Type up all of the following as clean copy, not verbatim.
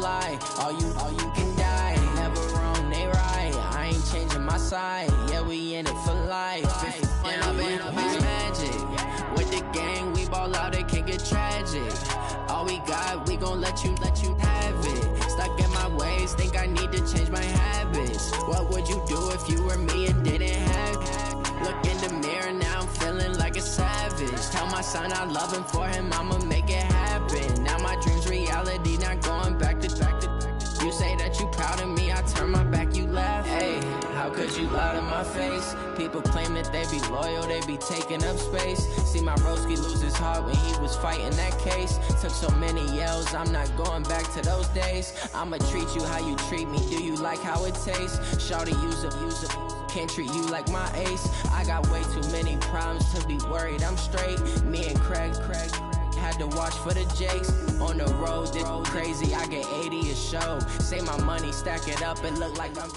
lie. All you can die. Never wrong, they right. I ain't changing my side. Yeah, we in it for life. When I been up is magic. With the gang, we ball out, it can get tragic. All we got, we gon' let you have it. Stuck in my ways, think I need to change my habits. What would you do if you were me and didn't have it? Look in the mirror, now I'm feeling like a savage. Tell my son I love him, for him I'ma make it happen. Now my dream's reality, not going back to. You say that you proud of me, I turn my back, you laugh. Hey, how could you lie to my face? People claim that they be loyal, they be taking up space. See my broski lose his heart when he was fighting that case. Took so many yells, I'm not going back to those days. I'ma treat you how you treat me, do you like how it tastes? Shawty, use up, can't treat you like my ace. I got way too many problems to be worried, I'm straight. Me and Craig had to watch for the Jakes. On the road, this crazy, I get 80 a show. Say my money, stack it up, and look like I'm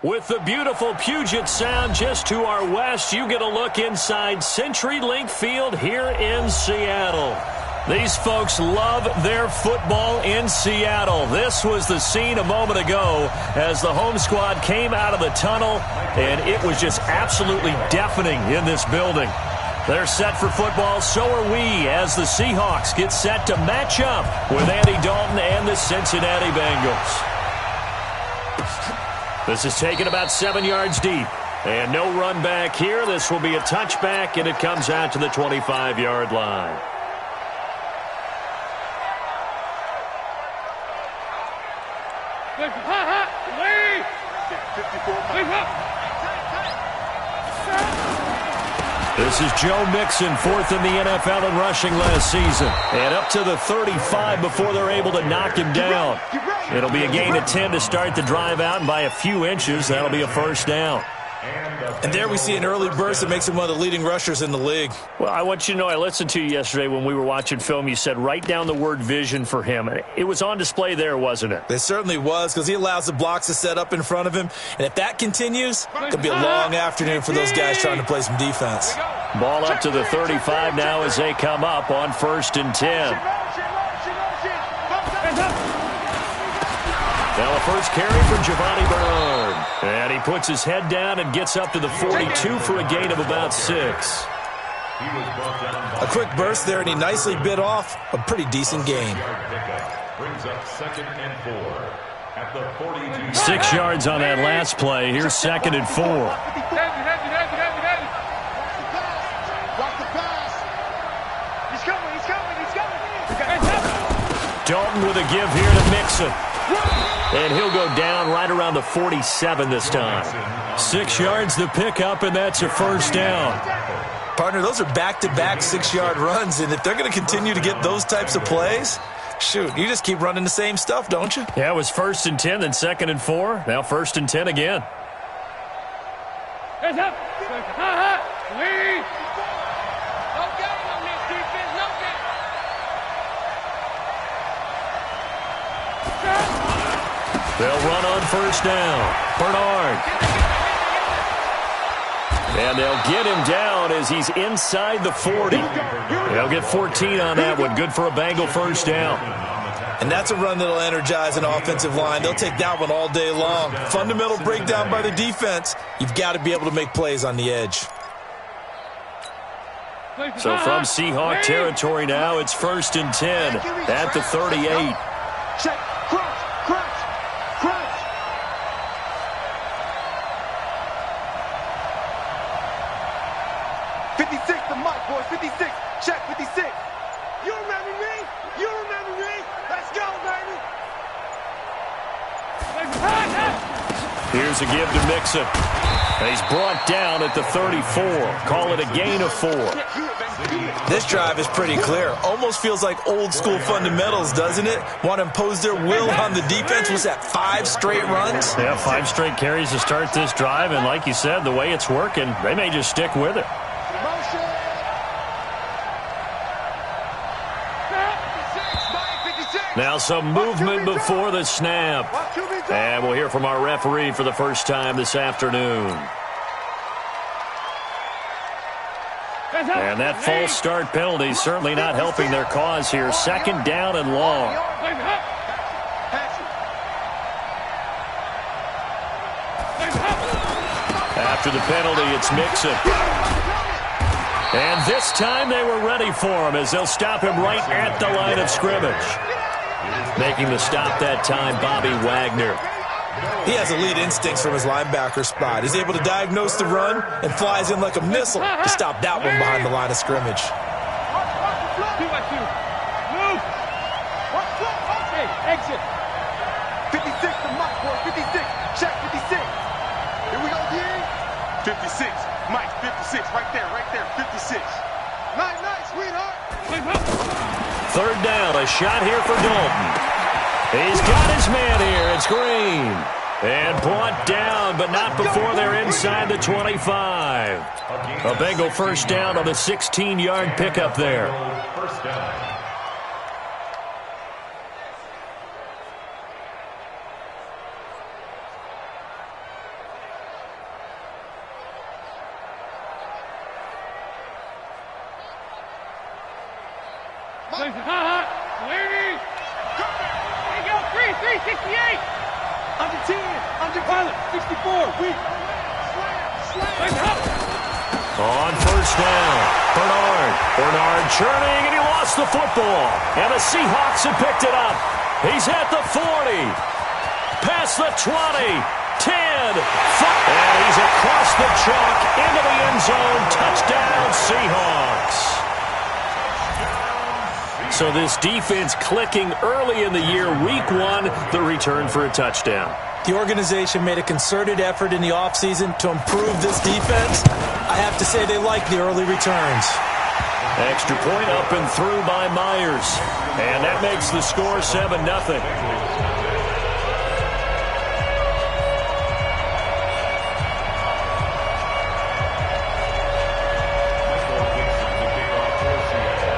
With the beautiful Puget Sound just to our west, you get a look inside CenturyLink Field here in Seattle. These folks love their football in Seattle. This was the scene a moment ago as the home squad came out of the tunnel, and it was just absolutely deafening in this building. They're set for football, so are we, as the Seahawks get set to match up with Andy Dalton and the Cincinnati Bengals. This is taken about 7 yards deep, and no run back here. This will be a touchback, and it comes out to the 25-yard line. This is Joe Mixon, fourth in the NFL in rushing last season. And up to the 35 before they're able to knock him down. It'll be a gain of 10 to start the drive out, and by a few inches, that'll be a first down. And there we see an early burst that makes him one of the leading rushers in the league. Well, I want you to know, I listened to you yesterday when we were watching film. You said write down the word vision for him. It was on display there, wasn't it? It certainly was, because he allows the blocks to set up in front of him. And if that continues, it could be a long afternoon for those guys trying to play some defense. Ball up to the 35 now as they come up on 1st and 10. Now a first carry for Giovanni Bernard. And he puts his head down and gets up to the 42 for a gain of about 6. A quick burst there, and he nicely bit off a pretty decent gain. Brings up 2nd and 4 at the 42. 6 yards on that last play. Here's 2nd and 4. Dalton with a give here to Mixon. And he'll go down right around the 47 this time. 6 yards to pick up, and that's a first down. Partner, those are back-to-back 6-yard runs, and if they're going to continue to get those types of plays, shoot, you just keep running the same stuff, don't you? Yeah, it was 1st and 10, then 2nd and 4. Now 1st and 10 again. Hands up. Lead. They'll run on 1st down. Bernard. And they'll get him down as he's inside the 40. They'll get 14 on that one. Good for a Bengal first down. And that's a run that'll energize an offensive line. They'll take that one all day long. Fundamental breakdown by the defense. You've got to be able to make plays on the edge. So from Seahawk territory now, it's 1st and 10 at the 38. Check. Crunch. 56, the mic, boys. 56. Check 56. You remember me? Let's go, baby. Here's a give to Mixon. And he's brought down at the 34. Call it a gain of 4. This drive is pretty clear. Almost feels like old school fundamentals, doesn't it? Want to impose their will on the defense. Was that 5 straight runs? Yeah, 5 straight carries to start this drive. And like you said, the way it's working, they may just stick with it. Now some movement before the snap. And we'll hear from our referee for the first time this afternoon. And that false start penalty certainly not helping their cause here. Second down and long. After the penalty, it's Mixon. And this time they were ready for him as they'll stop him right at the line of scrimmage. Making the stop that time, Bobby Wagner. He has elite instincts from his linebacker spot. He's able to diagnose the run and flies in like a missile to stop that one behind the line of scrimmage. 2 by 2. Move. Hey, exit. 56 to Mike, boy. 56. Check 56. Here we go, D. 56. Mike, 56. Right there, 56. Nice, sweetheart. Third down, a shot here for Dalton. He's got his man here. It's Green. And brought down, but not before they're inside the 25. A Bengal first down on a 16-yard pickup there. First down. Lady! There you go, 368! Under 10, under pilot, 64, weak. On first down, Bernard churning, and he lost the football. And the Seahawks have picked it up. He's at the 40, past the 20, 10, 5. And he's across the chalk into the end zone. Touchdown, Seahawks. So this defense clicking early in the year. Week 1, the return for a touchdown. The organization made a concerted effort in the offseason to improve this defense. I have to say they like the early returns. Extra point up and through by Myers. And that makes the score 7-0.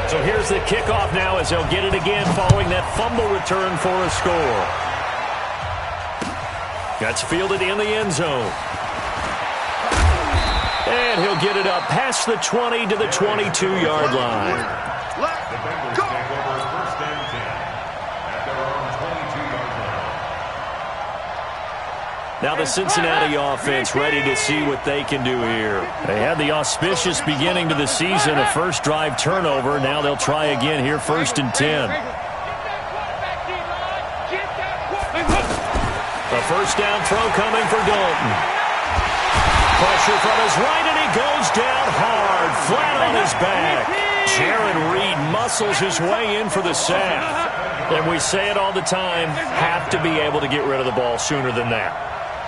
So here's the kickoff now as they'll get it again following that fumble return for a score. That's fielded in the end zone. And he'll get it up past the 20 to the 22-yard line. The Bengals take over first and 10 at their own 22-yard line. Now the Cincinnati offense ready to see what they can do here. They had the auspicious beginning to the season, a first drive turnover. Now they'll try again here, first and 10. A first down throw coming for Dalton. Pressure from his right, and he goes down hard, flat on his back. Jaron Reed muscles his way in for the sack. And we say it all the time, have to be able to get rid of the ball sooner than that.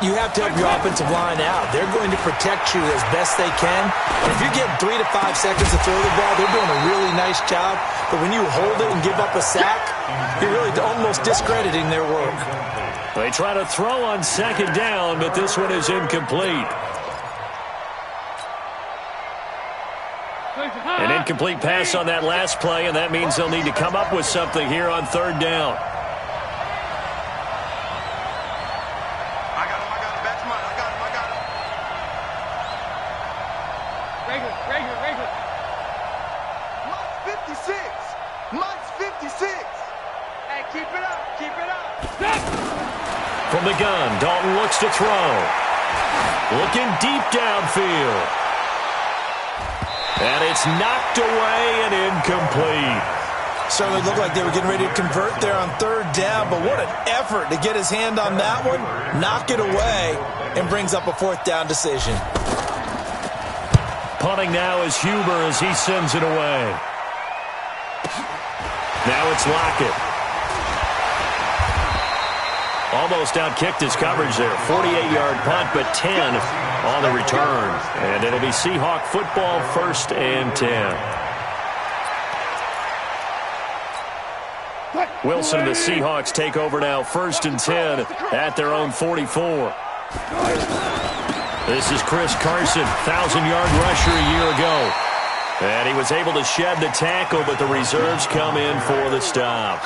You have to help your offensive line out. They're going to protect you as best they can. And if you're getting 3 to 5 seconds to throw the ball, they're doing a really nice job. But when you hold it and give up a sack, you're really almost discrediting their work. They try to throw on second down, but this one is incomplete. An incomplete pass on that last play, and that means they'll need to come up with something here on third down. From the gun, Dalton looks to throw. Looking deep downfield. And it's knocked away and incomplete. Certainly looked like they were getting ready to convert there on third down, but what an effort to get his hand on that one, knock it away, and brings up a fourth down decision. Punting now is Huber as he sends it away. Now it's Lockett. Almost outkicked his coverage there. 48-yard punt, but 10 on the return. And it'll be Seahawk football, first and 10. Wilson and the Seahawks take over now, first and 10 at their own 44. This is Chris Carson, 1,000-yard rusher a year ago. And he was able to shed the tackle, but the reserves come in for the stop.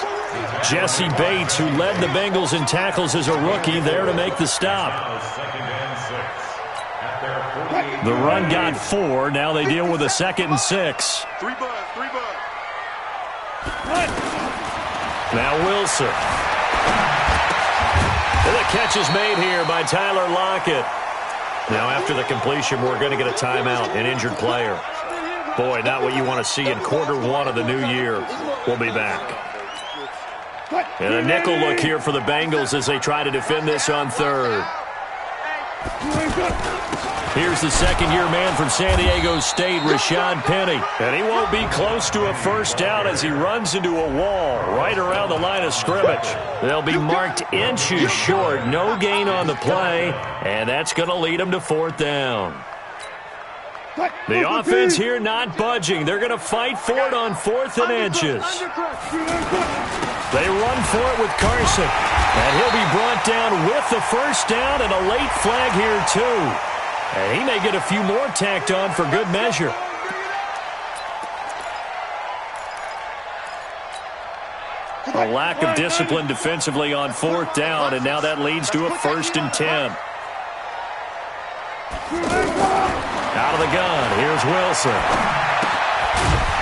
Jesse Bates, who led the Bengals in tackles as a rookie, there to make the stop. Second and 6 at their 48. The run got 4. Now they deal with a 2nd and 6. 3 bud. Now Wilson. And the catch is made here by Tyler Lockett. Now after the completion, we're going to get a timeout, an injured player. Boy, not what you want to see in quarter 1 of the new year. We'll be back. And a nickel look here for the Bengals as they try to defend this on 3rd. Here's the second-year man from San Diego State, Rashad Penny. And he won't be close to a first down as he runs into a wall right around the line of scrimmage. They'll be marked inches short. No gain on the play, and that's going to lead them to 4th down. The offense here not budging. They're going to fight for it on 4th and inches. They run for it with Carson. And he'll be brought down with the first down and a late flag here too. And he may get a few more tacked on for good measure. A lack of discipline defensively on 4th down, and now that leads to a 1st and 10. Out of the gun, here's Wilson.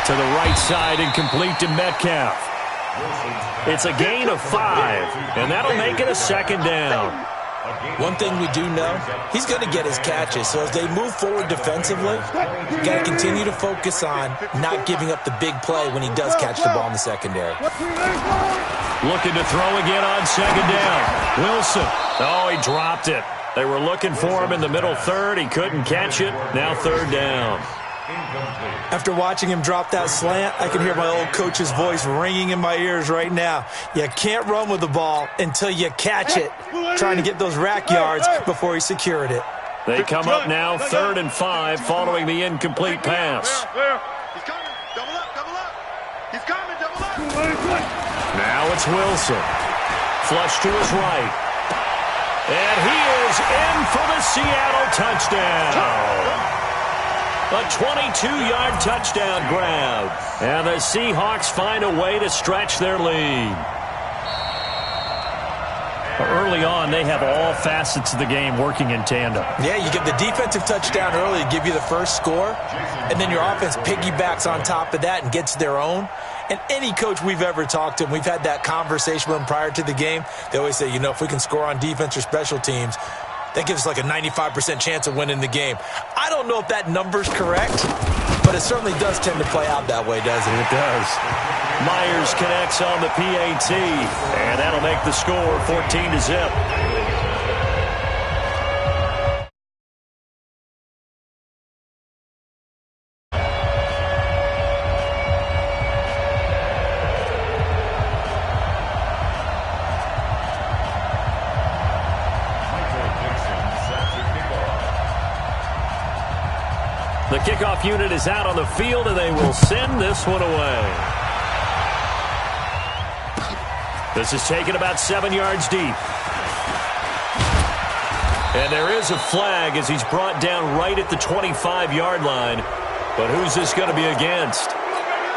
To the right side and complete to Metcalf. It's a gain of 5, and that'll make it a 2nd down. One thing we do know, he's going to get his catches. So as they move forward defensively, you got to continue to focus on not giving up the big play when he does catch the ball in the secondary. Looking to throw again on 2nd down. Wilson. Oh, he dropped it. They were looking for him in the middle 3rd. He couldn't catch it. Now 3rd down. After watching him drop that slant, I can hear my old coach's voice ringing in my ears right now. You can't run with the ball until you catch it. Trying to get those rack yards before he secured it. They come up now 3rd and 5 following the incomplete pass. He's coming. Double up. He's coming. Double up. Now it's Wilson. Flush to his right. And he is in for the Seattle touchdown. A 22-yard touchdown grab. And the Seahawks find a way to stretch their lead. Early on, they have all facets of the game working in tandem. Yeah, you get the defensive touchdown early to give you the first score, and then your offense piggybacks on top of that and gets their own. And any coach we've ever talked to, and we've had that conversation with them prior to the game, they always say, if we can score on defense or special teams, that gives us like a 95% chance of winning the game. I don't know if that number's correct, but it certainly does tend to play out that way, doesn't it? It does. Myers connects on the PAT, and that'll make the score 14-0. The kickoff unit is out on the field, and they will send this one away. This is taken about 7 yards deep. And there is a flag as he's brought down right at the 25-yard line. But who's this going to be against?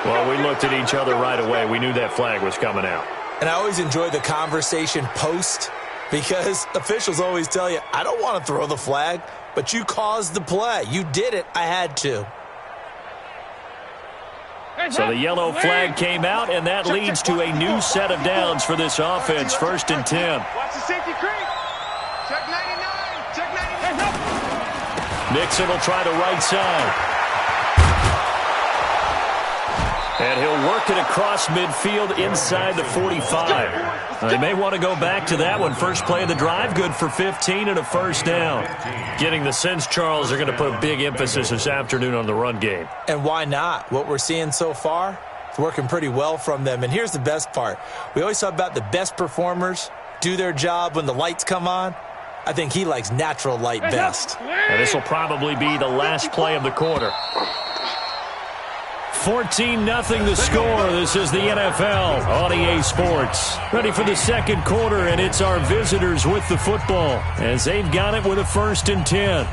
Well, we looked at each other right away. We knew that flag was coming out. And I always enjoy the conversation post, because officials always tell you, I don't want to throw the flag, but you caused the play. You did it. I had to. So the yellow flag came out, and that leads to a new set of downs for this offense. 1st and 10. Watch the safety creep. Check 99. Check 99. Nixon will try the right side. And he'll work it across midfield inside the 45. They may want to go back to that one. First play of the drive, good for 15 and a first down. Getting the sense, Charles, they're going to put a big emphasis this afternoon on the run game. And why not? What we're seeing so far is working pretty well from them. And here's the best part. We always talk about the best performers do their job when the lights come on. I think he likes natural light best. And this will probably be the last play of the quarter. 14-0 the score. This is the NFL on EA Sports. Ready for the second quarter, and it's our visitors with the football as they've got it with a 1st and 10.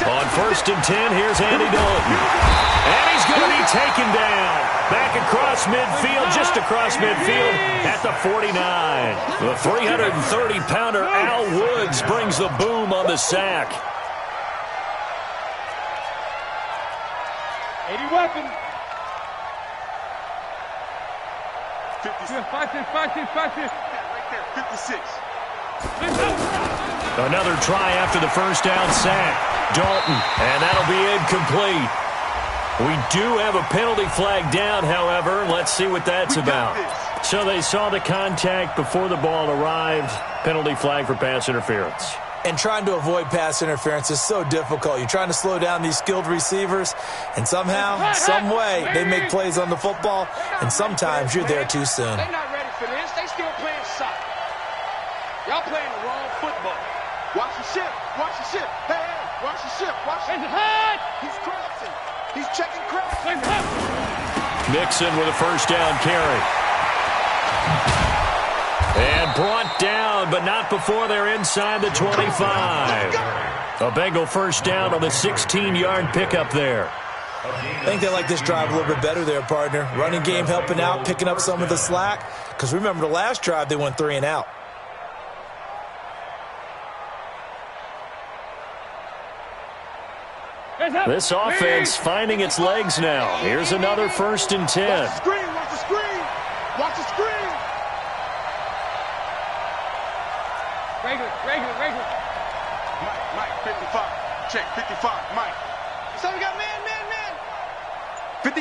On 1st and 10, here's Andy Dalton. And he's going to be taken down. Back across midfield, just across midfield at the 49. The 330-pounder Al Woods brings the boom on the sack. 80 weapons. 5-6. Right there, 56. Another try after the first down sack. Dalton, and that'll be incomplete. We do have a penalty flag down, however. Let's see what that's about. So they saw the contact before the ball arrived. Penalty flag for pass interference. And trying to avoid pass interference is so difficult. You're trying to slow down these skilled receivers, and somehow, some way, they make plays on the football, and sometimes you're there too soon. They're not ready for this. They still playing soccer. Y'all playing the wrong football. Watch the ship. Watch the ship. Hey, watch the ship. Watch the ship. He's crossing. He's checking crossing. Mixon with a first down carry. And brought down, but not before they're inside the 25. A Bengal first down on the 16-yard pickup there. I think they like this drive a little bit better there, partner. Running game helping out, picking up some of the slack. Because remember, the last drive, they went 3 and out. This offense finding its legs now. Here's another 1st and 10. Watch the screen. Watch the screen. Watch the screen. Regular. Mike, 55. Check, 55. Mike. So we got man. 50.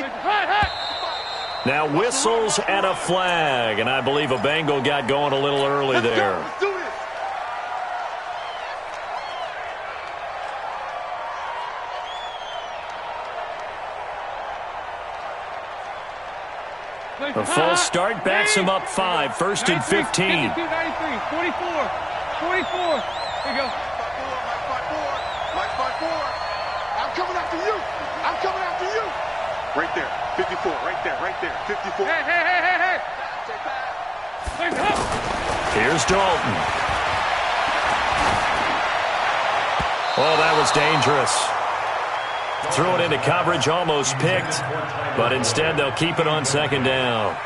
Now whistles and a flag, and I believe a Bengal got going a little early there. Let's do this. A false start backs him up 5. 1st and 15. 44. Here you go. Mike 54. I'm coming after you. Right there. 54. Right there. 54. Hey. Here's Dalton. Oh, that was dangerous. Threw it into coverage, almost picked, but instead they'll keep it on 2nd down.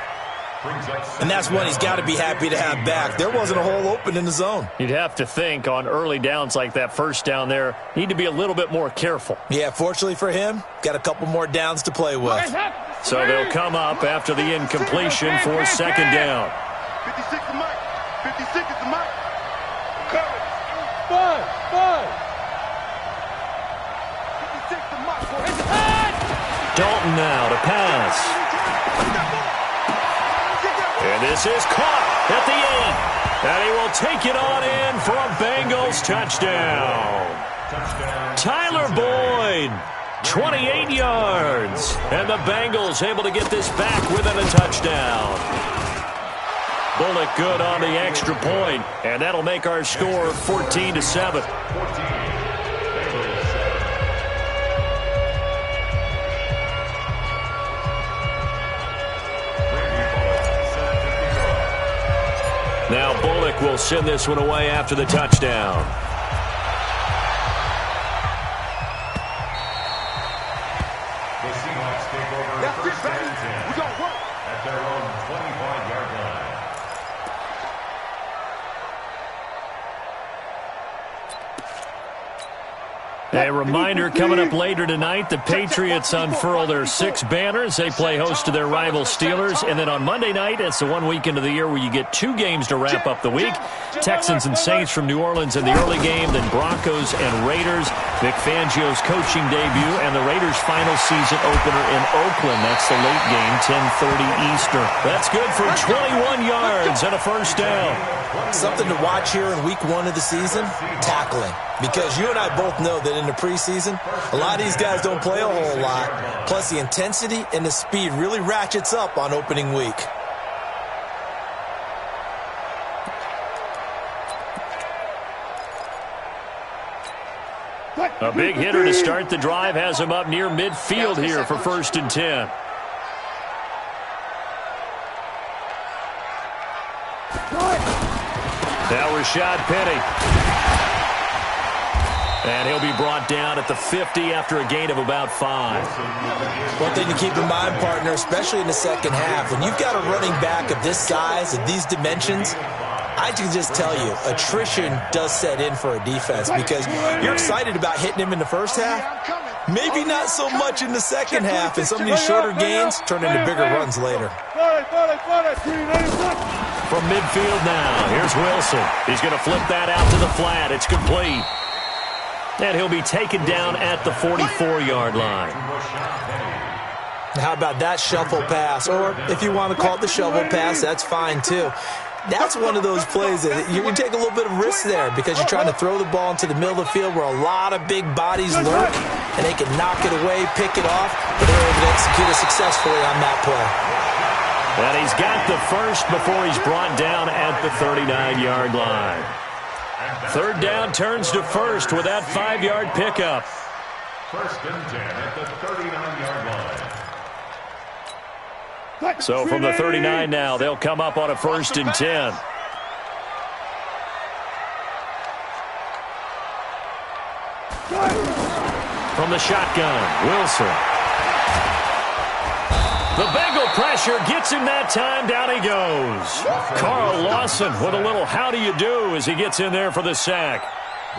And that's one he's got to be happy to have back. There wasn't a hole open in the zone. You'd have to think on early downs like that first down there, need to be a little bit more careful. Yeah, fortunately for him, got a couple more downs to play with. So they'll come up after the incompletion for 2nd down. 56 to Mike. 56 is the Mike. Coverage. Bud. 56 to Mike. Dalton now to pass. And this is caught at the 8. And he will take it on in for a Bengals touchdown. Tyler Boyd, 28 yards. And the Bengals able to get this back within a touchdown. Bullock good on the extra point, and that'll make our score 14-7. Now Bullock will send this one away after the touchdown. The Seahawks take over That's 1st it, baby. and 10 We gonna work. at their own 25-yard line. A reminder coming up later tonight, the Patriots unfurl their 6 banners. They play host to their rival Steelers. And then on Monday night, it's the one weekend of the year where you get 2 games to wrap up the week. Texans and Saints from New Orleans in the early game, then Broncos and Raiders. Vic Fangio's coaching debut and the Raiders' final season opener in Oakland. That's the late game, 10:30 Eastern. That's good for 21 yards and a first down. Something to watch here in week 1 of the season, tackling. Because you and I both know that in the preseason, a lot of these guys don't play a whole lot. Plus, the intensity and the speed really ratchets up on opening week. A big hitter to start the drive has him up near midfield here for 1st and 10. Now Rashad Penny. And he'll be brought down at the 50 after a gain of about 5. One thing to keep in mind, partner, especially in the second half, when you've got a running back of this size, of these dimensions, I can just tell you, attrition does set in for a defense because you're excited about hitting him in the first half. Maybe not so much in the second half, and some of these shorter gains turn into bigger runs later. From midfield now, here's Wilson. He's going to flip that out to the flat. It's complete. And he'll be taken down at the 44-yard line. How about that shuffle pass? Or if you want to call it the shovel pass, that's fine too. That's one of those plays that you can take a little bit of risk there because you're trying to throw the ball into the middle of the field where a lot of big bodies lurk, and they can knock it away, pick it off, but they're able to execute it successfully on that play. And he's got the first before he's brought down at the 39-yard line. Third down turns to first with that 5-yard pickup. First and 10 at the 39-yard line. So from the 39 now, they'll come up on a 1st and 10. From the shotgun, Wilson. The Bengal pressure gets him that time. Down he goes. Carl Lawson with a little how do you do as he gets in there for the sack.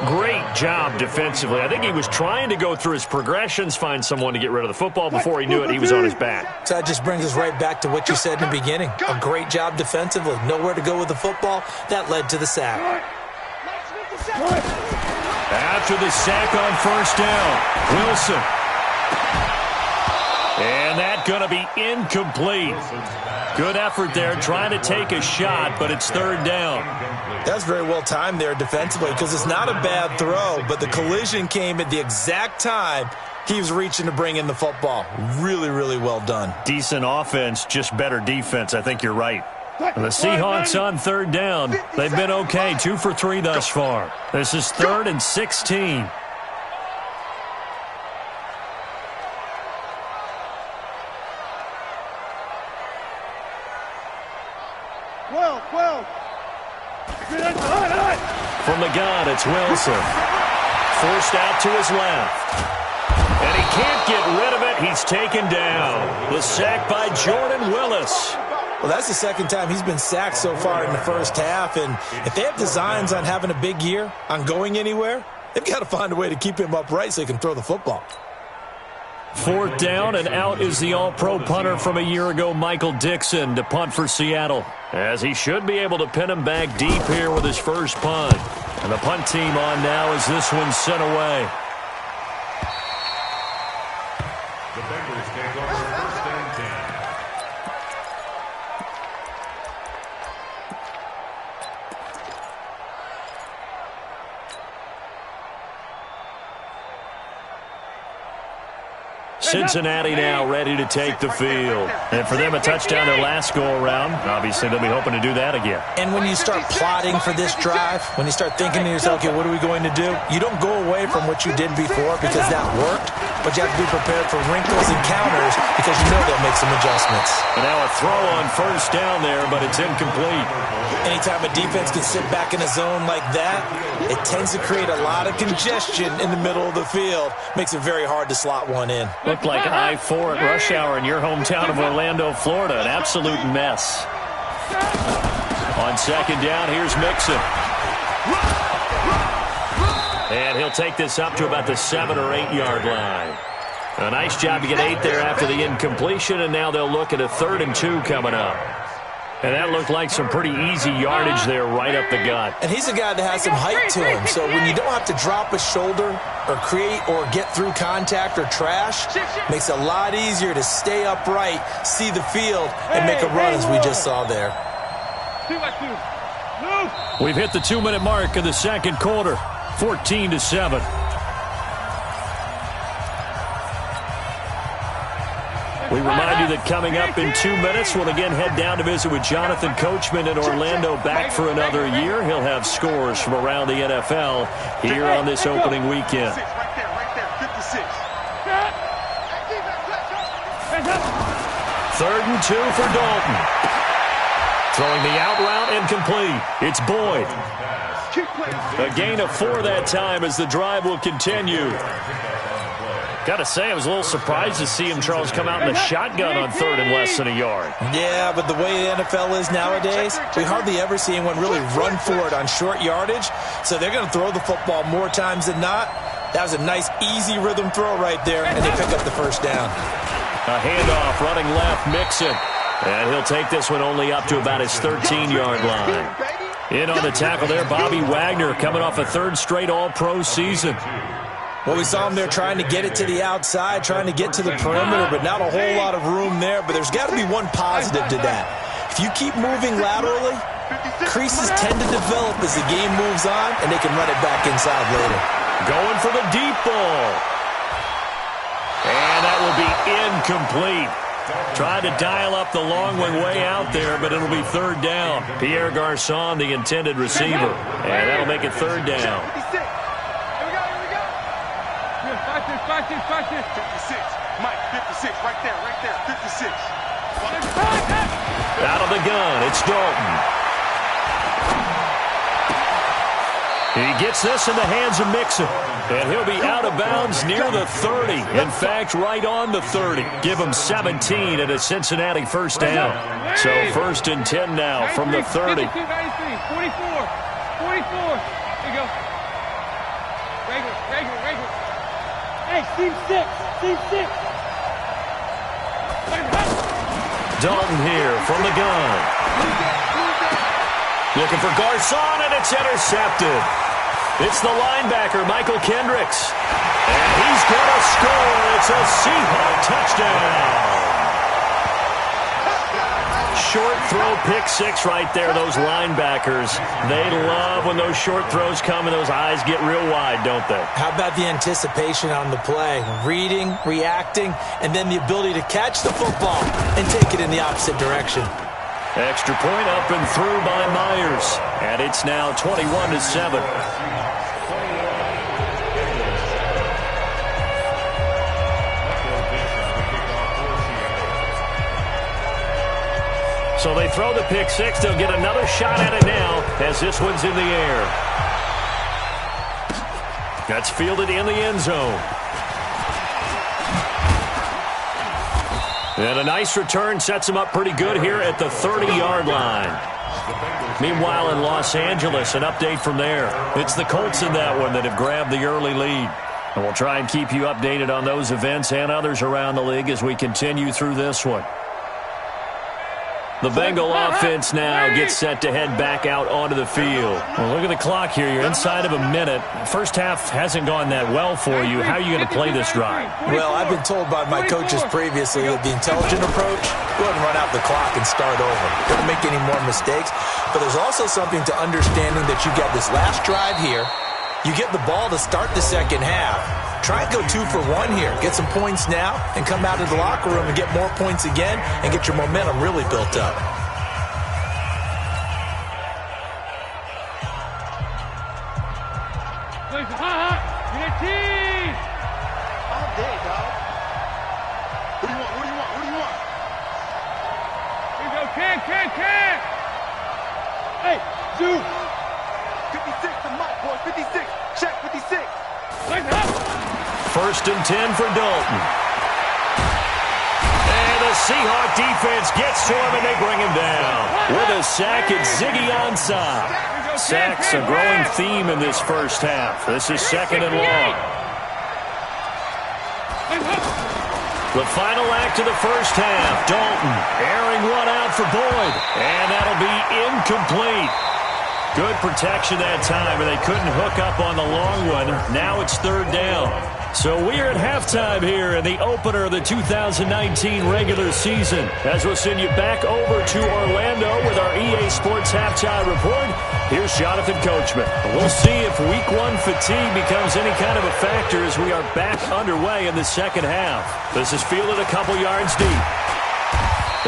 Great job defensively. I think he was trying to go through his progressions, find someone to get rid of the football. Before he knew it, he was on his back. So that just brings us right back to what you said in the beginning. A great job defensively. Nowhere to go with the football. That led to the sack. After the sack on first down, Wilson. And that's going to be incomplete. Good effort there, trying to take a shot, but it's third down. That's very well timed there defensively because it's not a bad throw, but the collision came at the exact time he was reaching to bring in the football. Really, really well done. Decent offense, just better defense. I think you're right. And the Seahawks on third down. They've been okay, 2 for 3 thus far. This is 3rd and 16. From the gun, it's Wilson. Forced out to his left. And he can't get rid of it. He's taken down. The sack by Jordan Willis. Well, that's the second time he's been sacked so far in the first half. And if they have designs on having a big year, on going anywhere, they've got to find a way to keep him upright so he can throw the football. 4th down, and out is the all-pro punter from a year ago, Michael Dixon, to punt for Seattle, as he should be able to pin him back deep here with his first punt. And the punt team on now as this one's sent away. The Bengals take over 1st and 10. Cincinnati now ready to take the field. And for them, a touchdown their last go-around. Obviously, they'll be hoping to do that again. And when you start plotting for this drive, when you start thinking to yourself, okay, what are we going to do? You don't go away from what you did before because that worked, but you have to be prepared for wrinkles and counters because you know they'll make some adjustments. And now a throw on first down there, but it's incomplete. Anytime a defense can sit back in a zone like that, it tends to create a lot of congestion in the middle of the field. Makes it very hard to slot one in. Looked like I-4 at rush hour in your hometown of Orlando, Florida. An absolute mess. On second down, here's Mixon. And he'll take this up to about the 7 or 8 yard line. A nice job to get 8 there after the incompletion, and now they'll look at a 3rd and 2 coming up. And that looked like some pretty easy yardage there right up the gut. And he's a guy that has some height to him, so when you don't have to drop a shoulder or create or get through contact or trash, makes it a lot easier to stay upright, see the field, and make a run as we just saw there. We've hit the 2-minute mark of the second quarter, 14-7. We remind you that coming up in 2 minutes, we'll again head down to visit with Jonathan Coachman in Orlando, back for another year. He'll have scores from around the NFL here on this opening weekend. 3rd and 2 for Dalton. Throwing the out route incomplete. It's Boyd. A gain of 4 that time as the drive will continue. Got to say, I was a little surprised to see him, Charles, come out in the shotgun on 3rd and less than a yard. Yeah, but the way the NFL is nowadays, we hardly ever see anyone really run for it on short yardage. So they're going to throw the football more times than not. That was a nice, easy rhythm throw right there, and they pick up the first down. A handoff, running left, Mixon. And he'll take this one only up to about his 13-yard line. In on the tackle there, Bobby Wagner, coming off a 3rd straight All-Pro season. Well, we saw him there trying to get it to the outside, trying to get to the perimeter, but not a whole lot of room there. But there's got to be one positive to that. If you keep moving laterally, creases tend to develop as the game moves on, and they can run it back inside later. Going for the deep ball. And that will be incomplete. Tried to dial up the long one way out there, but it'll be 3rd down. Pierre Garçon, the intended receiver. And that'll make it 3rd down. 56. Mike, 56. Right there. 56. Out of the gun, it's Dalton. He gets this in the hands of Mixon. And he'll be out of bounds near the 30. In fact, right on the 30. Give him 17 at a Cincinnati 1st down. So 1st and 10 now from the 30. 44. 44. Here you go. Regular. Hey, team 6. Dalton here from the gun. Looking for Garçon, and it's intercepted. It's the linebacker, Michael Kendricks. And he's going to score. It's a Seahawk touchdown. Short throw, pick 6 right there. Those linebackers, they love when those short throws come and those eyes get real wide, don't they? How about the anticipation on the play? Reading, reacting, and then the ability to catch the football and take it in the opposite direction. Extra point up and through by Myers. And it's now 21-7. So they throw the pick 6. They'll get another shot at it now as this one's in the air. That's fielded in the end zone. And a nice return sets him up pretty good here at the 30-yard line. Meanwhile, in Los Angeles, an update from there. It's the Colts in that one that have grabbed the early lead. And we'll try and keep you updated on those events and others around the league as we continue through this one. The Bengal offense now gets set to head back out onto the field. Well, look at the clock here. You're inside of a minute. First half hasn't gone that well for you. How are you going to play this drive? Well, I've been told by my coaches previously that the intelligent approach, go ahead and run out the clock and start over. Don't make any more mistakes. But there's also something to understanding that you get this last drive here. You get the ball to start the second half. Try and go 2 for 1 here. Get some points now and come out of the locker room and get more points again and get your momentum really built up. All day, dog. What do you want? Here we go, can. Hey, shoot. 56 to Mike, boy. 56. Check 56. First and 10 for Dalton. And the Seahawk defense gets to him, and they bring him down. With a sack, it's Ziggy Ansah. Sacks a growing theme in this first half. This is 2nd and long. The final act of the first half. Dalton airing one out for Boyd. And that'll be incomplete. Good protection that time, and they couldn't hook up on the long one. Now it's 3rd down. So we are at halftime here in the opener of the 2019 regular season. As we'll send you back over to Orlando with our EA Sports Halftime Report, here's Jonathan Coachman. We'll see if Week 1 fatigue becomes any kind of a factor as we are back underway in the second half. This is fielded a couple yards deep.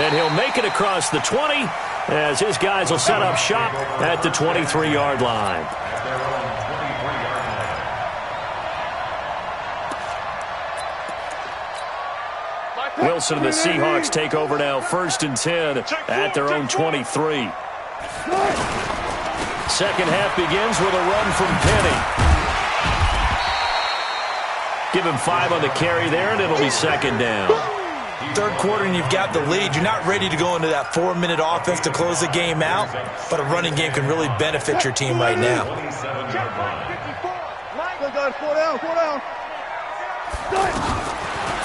And he'll make it across the 20 as his guys will set up shop at the 23-yard line. Wilson and the Seahawks take over now, 1st and 10 at their own 23. Second half begins with a run from Penny. Give him 5 on the carry there, and it'll be second down. Third quarter and you've got the lead. You're not ready to go into that 4-minute offense to close the game out, but a running game can really benefit your team right now.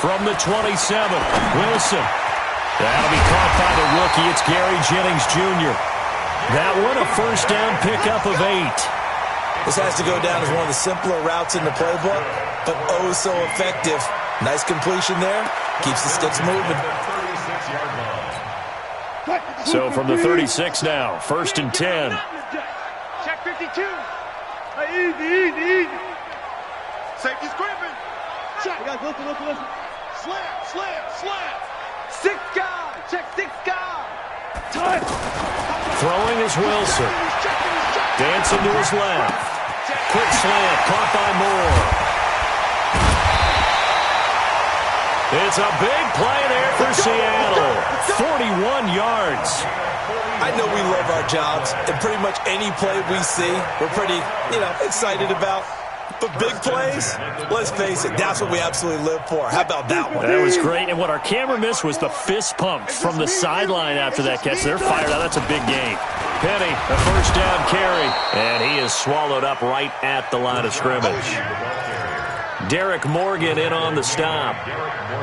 From the 27, Wilson. That'll be caught by the rookie. It's Gary Jennings Jr. That one a first down pickup of 8. This has to go down as one of the simpler routes in the playbook, but oh so effective. Nice completion there. Keeps the sticks moving. So from the 36 now, first and 10. Check 52. Easy. Safety's gripping. Check. Listen. Slam. 6 guys. Check 6 guys. Time. Throwing is Wilson. Dancing to his left. Quick slant, caught by Moore. It's a big play there for Seattle. 41 yards. I know we love our jobs, and pretty much any play we see, we're pretty, excited about. But big plays, let's face it, that's what we absolutely live for. How about that one? That was great, and what our camera missed was the fist pump from the sideline after that catch. They're fired out. That's a big game. Penny, a first down carry, and he is swallowed up right at the line of scrimmage. Derek Morgan in on the stop.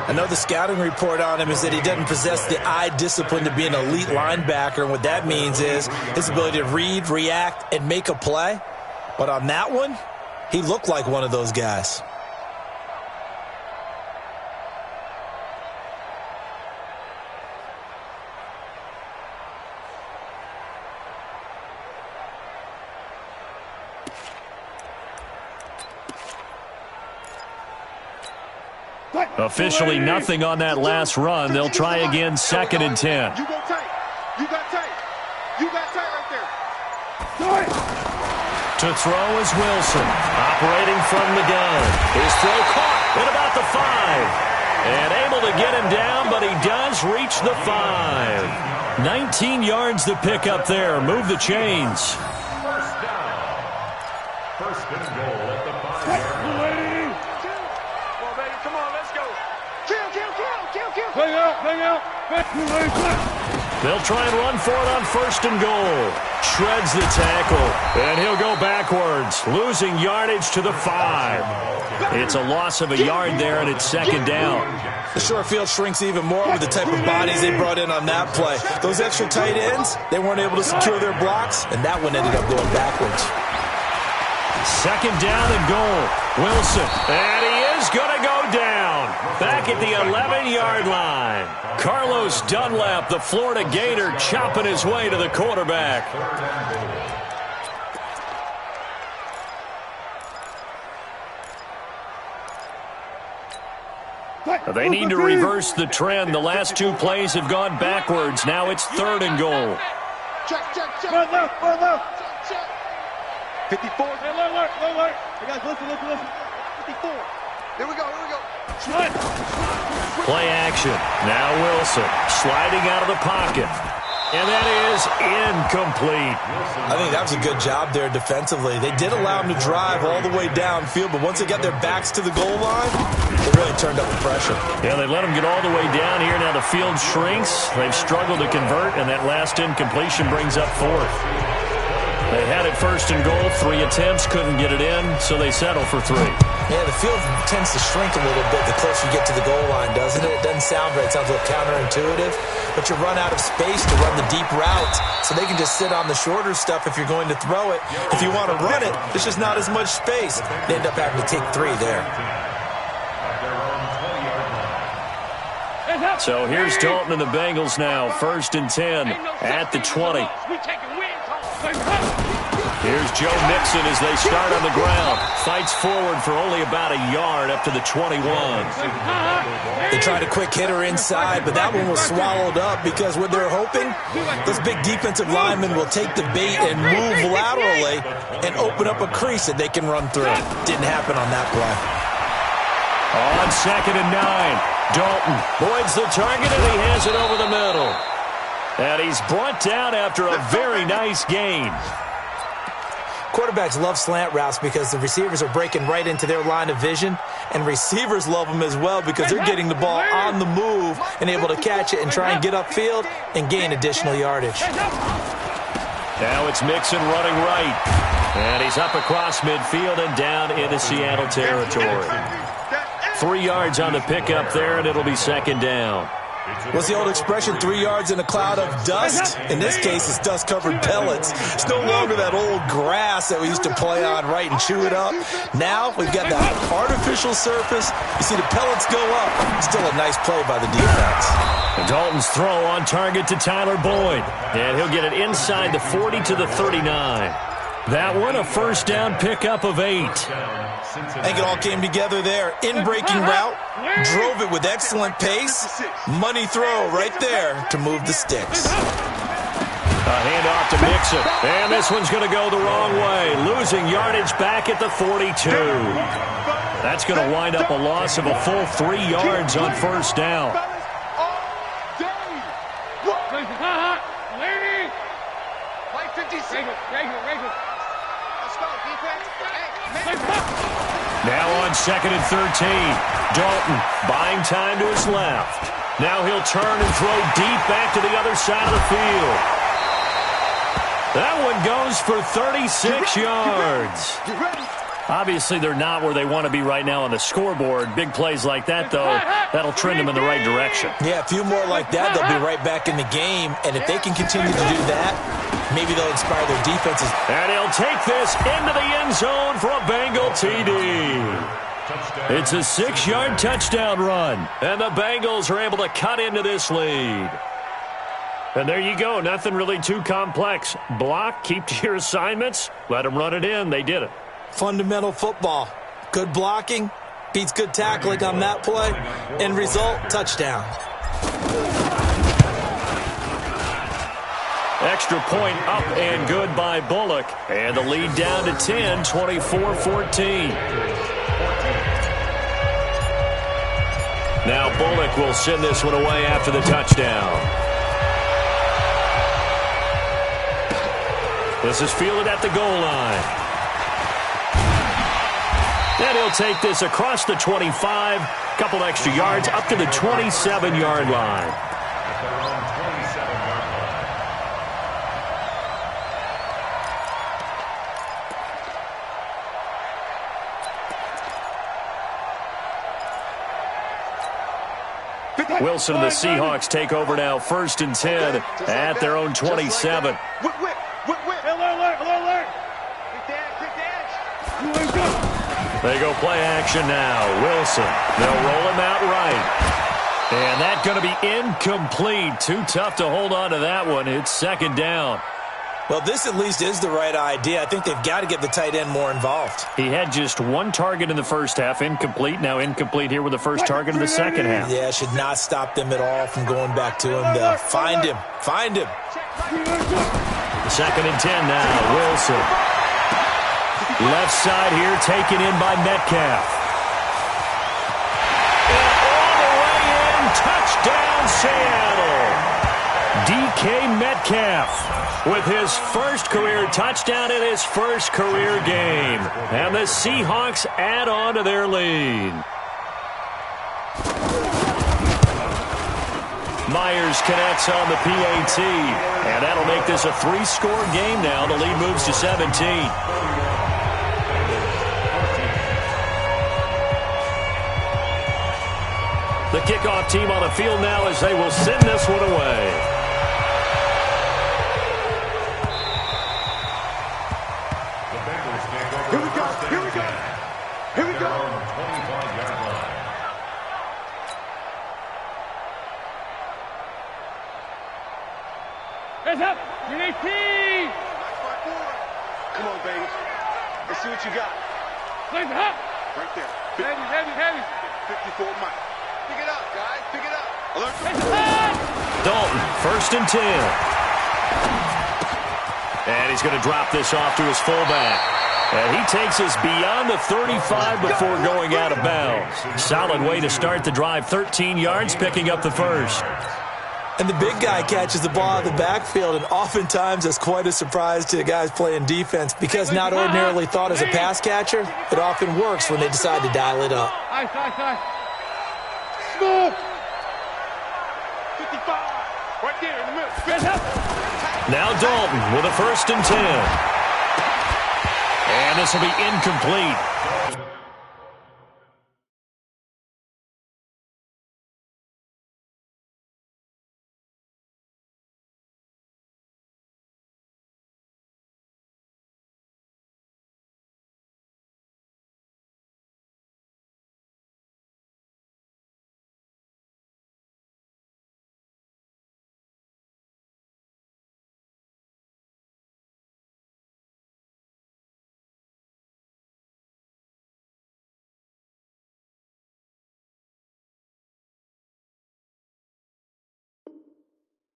I know the scouting report on him is that he doesn't possess the eye discipline to be an elite linebacker, and what that means is his ability to read, react, and make a play. But on that one, he looked like one of those guys. Officially nothing on that last run. They'll try again, second and 10. You got tight right there. To throw is Wilson, operating from the gun. His throw caught at about the 5. And able to get him down, but he does reach the 5. 19 yards to pick up there. Move the chains. First and goal at the 5-yard line. Come on, baby. Come on, let's go. Kill. Hang out. They'll try and run for it on first and goal. Shreds the tackle, and he'll go backwards, losing yardage to the 5. It's a loss of a yard there, and it's second down. The short field shrinks even more with the type of bodies they brought in on that play. Those extra tight ends, they weren't able to secure their blocks, and that one ended up going backwards. Second down and goal. Wilson, and he is going to go down. Back at the 11-yard line. Carlos Dunlap, the Florida Gator, chopping his way to the quarterback. They need to reverse the trend. The last 2 plays have gone backwards. Now it's third and goal. Check. Run left. 54. Hey, look. Hey, guys, listen. 54. Here we go. Play action. Now Wilson sliding out of the pocket. And that is incomplete. I think that was a good job there defensively. They did allow him to drive all the way downfield, but once they got their backs to the goal line, they really turned up the pressure. Yeah, they let him get all the way down here. Now the field shrinks. They've struggled to convert, and that last incompletion brings up fourth. They had it first and goal. 3 attempts, couldn't get it in, so they settle for 3. Yeah, the field tends to shrink a little bit the closer you get to the goal line, doesn't it? It doesn't sound right. It sounds a little counterintuitive. But you run out of space to run the deep routes, so they can just sit on the shorter stuff if you're going to throw it. If you want to run it, there's just not as much space. They end up having to take 3 there. So here's Dalton and the Bengals now. First and 10 at the 20. Here's Joe Mixon as they start on the ground. Fights forward for only about a yard up to the 21. They tried a quick hitter inside, but that one was swallowed up because what they're hoping, those big defensive linemen will take the bait and move laterally and open up a crease that they can run through. Didn't happen on that play. On second and 9, Dalton voids the target, and he has it over the middle. And he's brought down after a very nice gain. Quarterbacks love slant routes because the receivers are breaking right into their line of vision, and receivers love them as well because they're getting the ball on the move and able to catch it and try and get upfield and gain additional yardage. Now it's Mixon running right. And he's up across midfield and down into Seattle territory. 3 yards on the pickup there, and it'll be second down. What's the old expression, 3 yards in a cloud of dust? In this case, it's dust-covered pellets. It's no longer that old grass that we used to play on, right, and chew it up. Now we've got that artificial surface. You see the pellets go up. Still a nice play by the defense. And Dalton's throw on target to Tyler Boyd. And he'll get it inside the 40 to the 39. That one, a first down pickup of 8. I think it all came together there. In-breaking route, drove it with excellent pace. Money throw right there to move the sticks. A handoff to Mixon. And this one's going to go the wrong way. Losing yardage back at the 42. That's going to wind up a loss of a full 3 yards on first down. Now on 2nd and 13. Dalton buying time to his left. Now he'll turn and throw deep back to the other side of the field. That one goes for 36 yards. Obviously, they're not where they want to be right now on the scoreboard. Big plays like that, though, that'll trend them in the right direction. Yeah, a few more like that, they'll be right back in the game. And if they can continue to do that, maybe they'll inspire their defenses. And he'll take this into the end zone for a Bengal TD. It's a 6-yard touchdown run. And the Bengals are able to cut into this lead. And there you go. Nothing really too complex. Block, keep to your assignments, let them run it in. They did it. Fundamental football. Good blocking beats good tackling on that play. End result, touchdown. Extra point up and good by Bullock. And the lead down to 10, 24-14. Now Bullock will send this one away after the touchdown. This is fielded at the goal line. And he'll take this across the 25, couple extra yards up to the 27-yard line. Wilson and the Seahawks take over now, 1st and 10 at their own 27. They go play action now. Wilson, they'll roll him out right. And that's going to be incomplete. Too tough to hold on to that one. It's 2nd down. Well, this at least is the right idea. I think they've got to get the tight end more involved. He had just 1 target in the first half, incomplete. Now incomplete here with the first target in the second half. Yeah, should not stop them at all from going back to him. They'll find him. Find him. 2nd and 10 now. Wilson. Left side here taken in by Metcalf. And all the way in. Touchdown, Seattle. DK Metcalf with his first career touchdown in his first career game. And the Seahawks add on to their lead. Myers connects on the PAT. And that'll make this a 3-score game now. The lead moves to 17. The kickoff team on the field now as they will send this one away. Here we go. Here we go. Here we go. 25-yard line. Hands up. You need team. Come on, baby. Let's see what you got. Hands up. Right there. Heavy. 54 Mike. Pick it up, guys. Pick it up. Alert. Dalton, 1st and 10. And he's going to drop this off to his fullback. And he takes us beyond the 35 before going out of bounds. Solid way to start the drive. 13 yards, picking up the first. And the big guy catches the ball out of the backfield, and oftentimes that's quite a surprise to the guys playing defense because not ordinarily thought as a pass catcher, it often works when they decide to dial it up. Smooth. 55. Right there in the middle. Now Dalton with a 1st and 10. And this will be incomplete.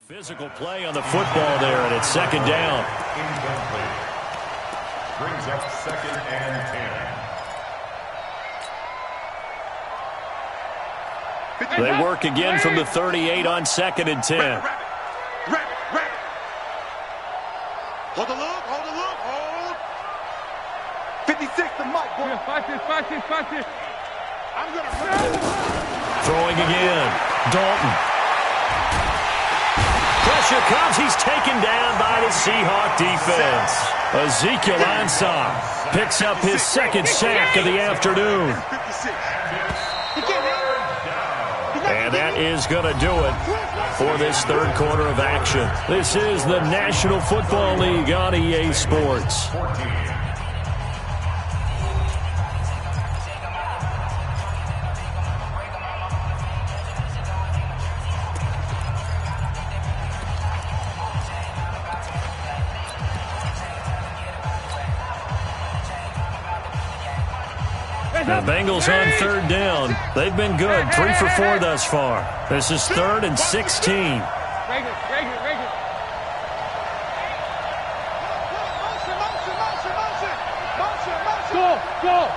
Physical play on the football there, and it's 2nd down. Incomplete. Brings up 2nd and 10. They work again from the 38 on 2nd and 10. Rabbit. Hold the look, hold. 56, the mic, boy. 5-6. I'm going to Throwing again. Dalton. Pressure comes. He's taken down by the Seahawk defense. Ezekiel Ansah picks up his 2nd sack of the afternoon. And that is going to do it for this 3rd quarter of action. This is the National Football League on EA Sports. The Bengals on 3rd down. They've been good. 3 for 4 thus far. This is 3rd and 16. Break it. Go.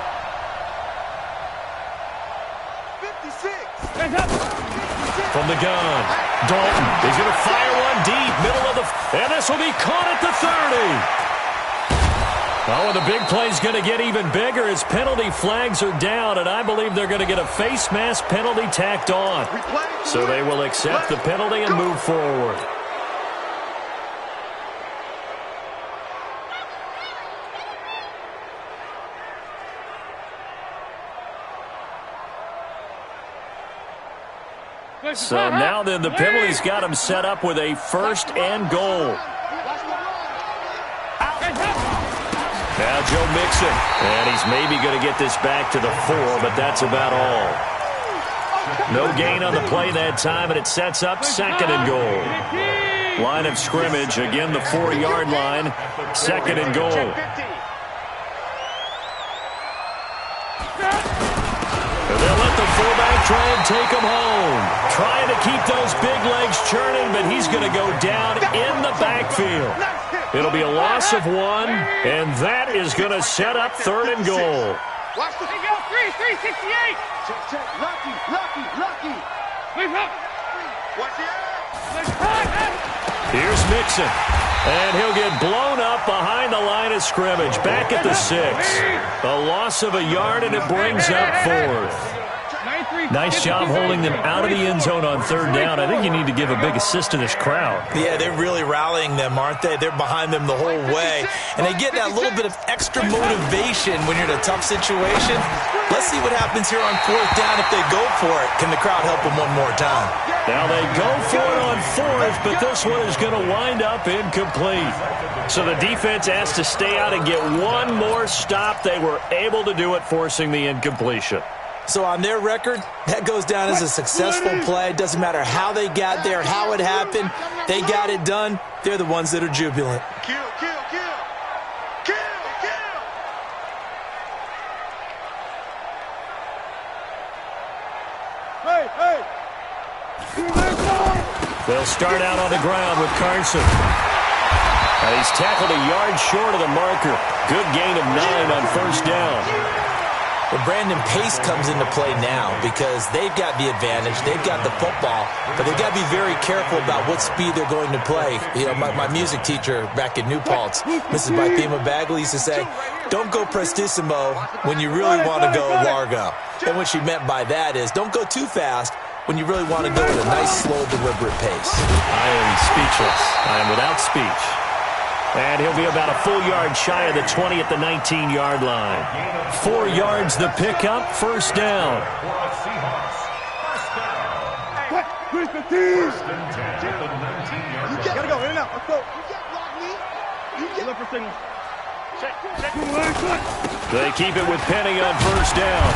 56. From the gun. Dalton is going to fire one deep. Middle of the... And this will be caught at the 30. Oh, and the big play is going to get even bigger as penalty flags are down, and I believe they're going to get a face mask penalty tacked on. So they will accept the penalty and move forward. So now then the penalty's got him set up with a 1st and goal. Now Joe Mixon, and he's maybe going to get this back to the 4, but that's about all. No gain on the play that time, and it sets up 2nd and goal. Line of scrimmage, again the 4-yard line, 2nd and goal. And they'll let the fullback try and take him home. Trying to keep those big legs churning, but he's going to go down in the backfield. It'll be a loss of 1, and that is going to set up 3rd and goal. Watch the... They go 368. Check. Lucky. Move up. Watch it. Here's Mixon, and he'll get blown up behind the line of scrimmage, back at the 6. A loss of a yard, and it brings up 4th. Nice job holding them out of the end zone on 3rd down. I think you need to give a big assist to this crowd. Yeah, they're really rallying them, aren't they? They're behind them the whole way. And they get that little bit of extra motivation when you're in a tough situation. Let's see what happens here on 4th down if they go for it. Can the crowd help them one more time? Now they go for it on 4th, but this one is going to wind up incomplete. So the defense has to stay out and get one more stop. They were able to do it, forcing the incompletion. So on their record, that goes down as a successful play. It doesn't matter how they got there, how it happened. They got it done. They're the ones that are jubilant. Kill. Hey. They'll start out on the ground with Carson. He's tackled a yard short of the marker. Good gain of 9 on 1st down. Well, Brandon, pace comes into play now because they've got the advantage. They've got the football, but they've got to be very careful about what speed they're going to play. You know, my music teacher back in New Paltz, Mrs. Bythema Bagley, used to say, don't go prestissimo when you really want to go largo. And what she meant by that is don't go too fast when you really want to go at a nice, slow, deliberate pace. I am speechless. I am without speech. And he'll be about a full yard shy of the 20 at the 19-yard line. 4 yards the pickup, first down. First and 10 at the 19-yard line. Gotta go, in and out. Let's go. You get look for signal. They keep it with Penny on first down.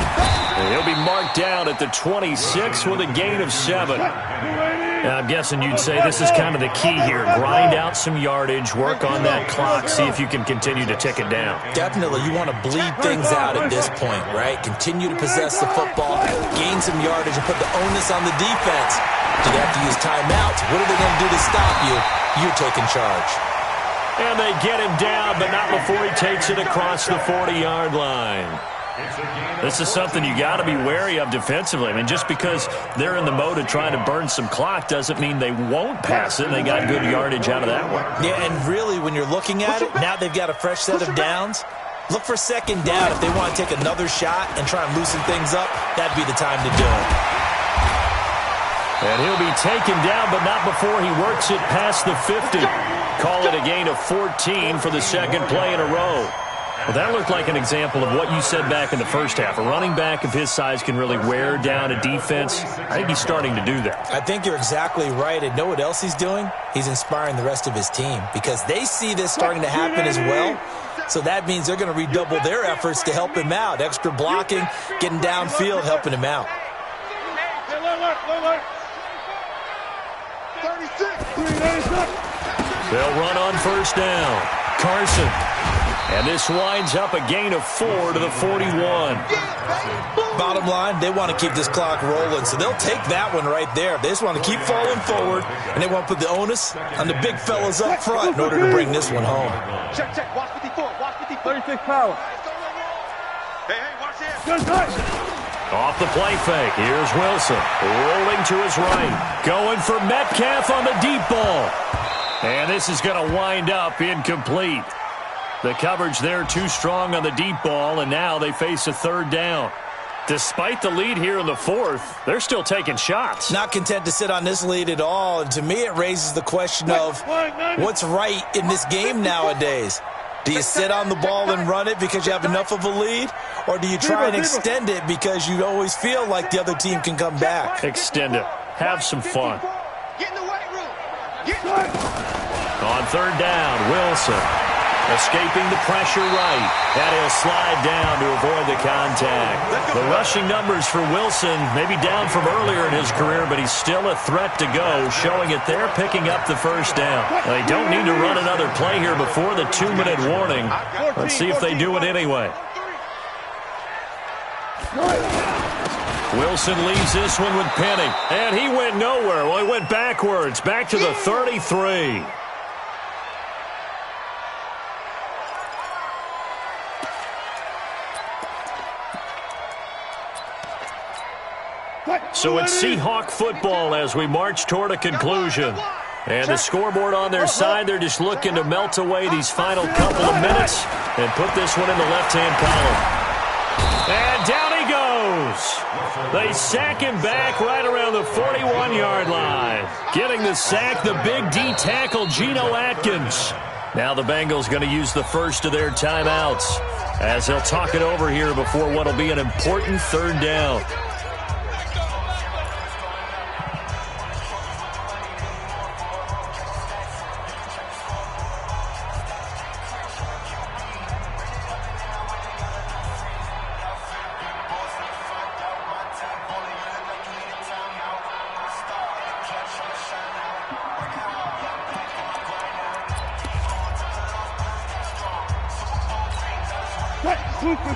And he'll be marked down at the 26 with a gain of 7. Now, I'm guessing you'd say this is kind of the key here. Grind out some yardage, work on that clock, see if you can continue to tick it down. Definitely. You want to bleed things out at this point, right? Continue to possess the football, gain some yardage, and put the onus on the defense. Do they have to use timeouts? What are they going to do to stop you? You're taking charge. And they get him down, but not before he takes it across the 40-yard line. This is something you got to be wary of defensively. I mean, just because they're in the mode of trying to burn some clock doesn't mean they won't pass it. They got good yardage out of that one. Yeah, and really, when you're looking at it, now they've got a fresh set of downs. Look for second down. If they want to take another shot and try and loosen things up, that'd be the time to do it. And he'll be taken down, but not before he works it past the 50. Call it a gain of 14 for the second play in a row. Well, that looked like an example of what you said back in the first half. A running back of his size can really wear down a defense. I think he's starting to do that. I think you're exactly right. And know what else he's doing? He's inspiring the rest of his team because they see this starting to happen as well. So that means they're going to redouble their efforts to help him out. Extra blocking, getting downfield, helping him out. 36. They'll run on first down. Carson. And this winds up a gain of 4 to the 41. Bottom line, they want to keep this clock rolling, so they'll take that one right there. They just want to keep falling forward, and they want to put the onus on the big fellas up front in order to bring this one home. Check. Watch 54. Watch 54. 36 power. Hey, watch this. Off the play fake. Here's Wilson. Rolling to his right. Going for Metcalf on the deep ball. And this is going to wind up incomplete. The coverage there too strong on the deep ball, and now they face a third down. Despite the lead here in the fourth, they're still taking shots. Not content to sit on this lead at all, and to me it raises the question of what's right in this game nowadays. Do you sit on the ball and run it because you have enough of a lead, or do you try and extend it because you always feel like the other team can come back? Extend it. Have some fun. Get in the weight room. On third down, Wilson. Escaping the pressure right. And he'll slide down to avoid the contact. The rushing numbers for Wilson maybe down from earlier in his career, but he's still a threat to go, showing it there, picking up the first down. They don't need to run another play here before the 2-minute warning. Let's see if they do it anyway. Wilson leaves this one with Penny. And he went nowhere. Well, he went backwards, back to the 33. So it's Seahawk football as we march toward a conclusion. And the scoreboard on their side, they're just looking to melt away these final couple of minutes and put this one in the left-hand column. And down he goes. They sack him back right around the 41-yard line. Getting the sack, the big D tackle, Geno Atkins. Now the Bengals going to use the first of their timeouts as they'll talk it over here before what will be an important third down.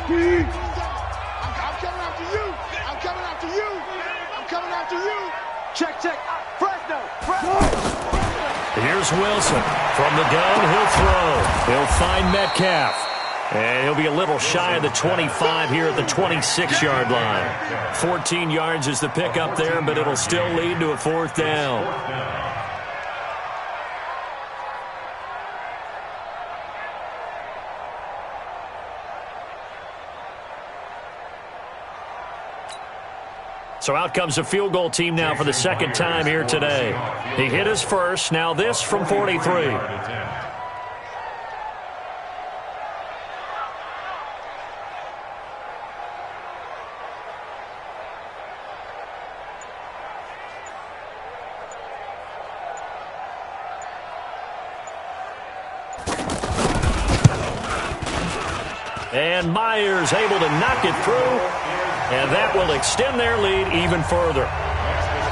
I'm coming after you. I'm coming after you. I'm coming after you. Check. Fresno. Here's Wilson. From the gun, he'll throw. He'll find Metcalf. And he'll be a little shy of the 25 here at the 26-yard line. 14 yards is the pickup there, but it'll still lead to a 4th down. So out comes a field goal team now for the second time here today. He hit his first. Now this from 43. And Myers able to knock it through, and that will extend their lead even further.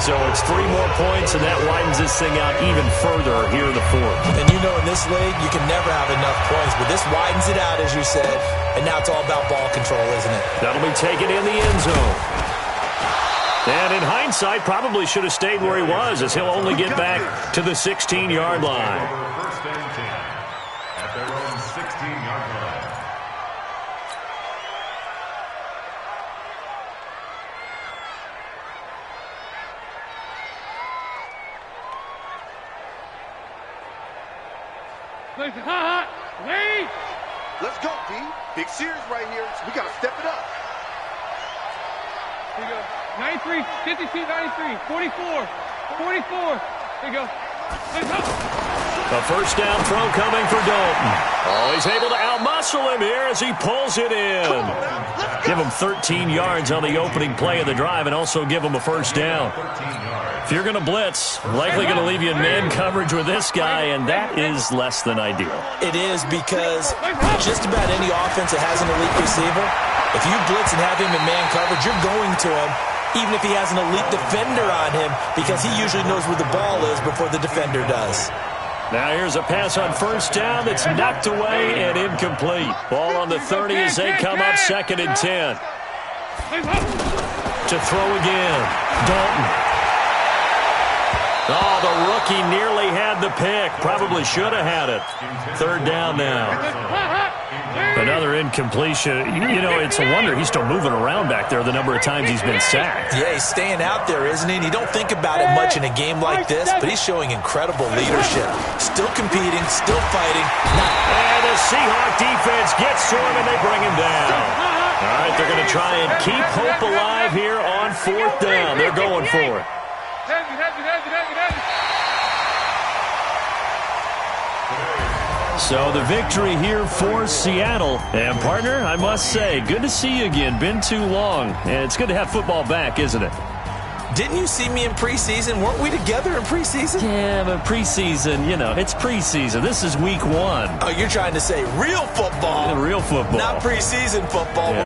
So it's 3 more points, and that widens this thing out even further here in the 4th. And you know in this league, you can never have enough points, but this widens it out, as you said, and now it's all about ball control, isn't it? That'll be taken in the end zone. And in hindsight, probably should have stayed where he was, as he'll only get back to the 16-yard line. First and 10 at their own 16-yard line. Wait! Let's go, D. Big series right here. We got to step it up. Here you go. 93, 52, 93, 44, 44. Here you go. Let's go. A first down throw coming for Dalton. Oh, he's able to outmuscle him here as he pulls it in. Give him 13 yards on the opening play of the drive and also give him a first down. If you're going to blitz, likely going to leave you in man coverage with this guy, and that is less than ideal. It is, because just about any offense that has an elite receiver, if you blitz and have him in man coverage, you're going to him, even if he has an elite defender on him, because he usually knows where the ball is before the defender does. Now here's a pass on first down that's knocked away and incomplete. Ball on the 30 as they come up 2nd and 10. To throw again, Dalton. Oh, the rookie nearly had the pick. Probably should have had it. 3rd down now. Another incompletion. You know, it's a wonder he's still moving around back there the number of times he's been sacked. Yeah, he's staying out there, isn't he? And you don't think about it much in a game like this, but he's showing incredible leadership. Still competing, still fighting. And the Seahawk defense gets to him, and they bring him down. All right, they're going to try and keep hope alive here on 4th down. They're going for it. So the victory here for Seattle. And, partner, I must say, good to see you again. Been too long. And it's good to have football back, isn't it? Didn't you see me in preseason? Weren't we together in preseason? Yeah, but preseason, you know, it's preseason. This is week 1. Oh, you're trying to say real football. Real football. Not preseason football. Yeah.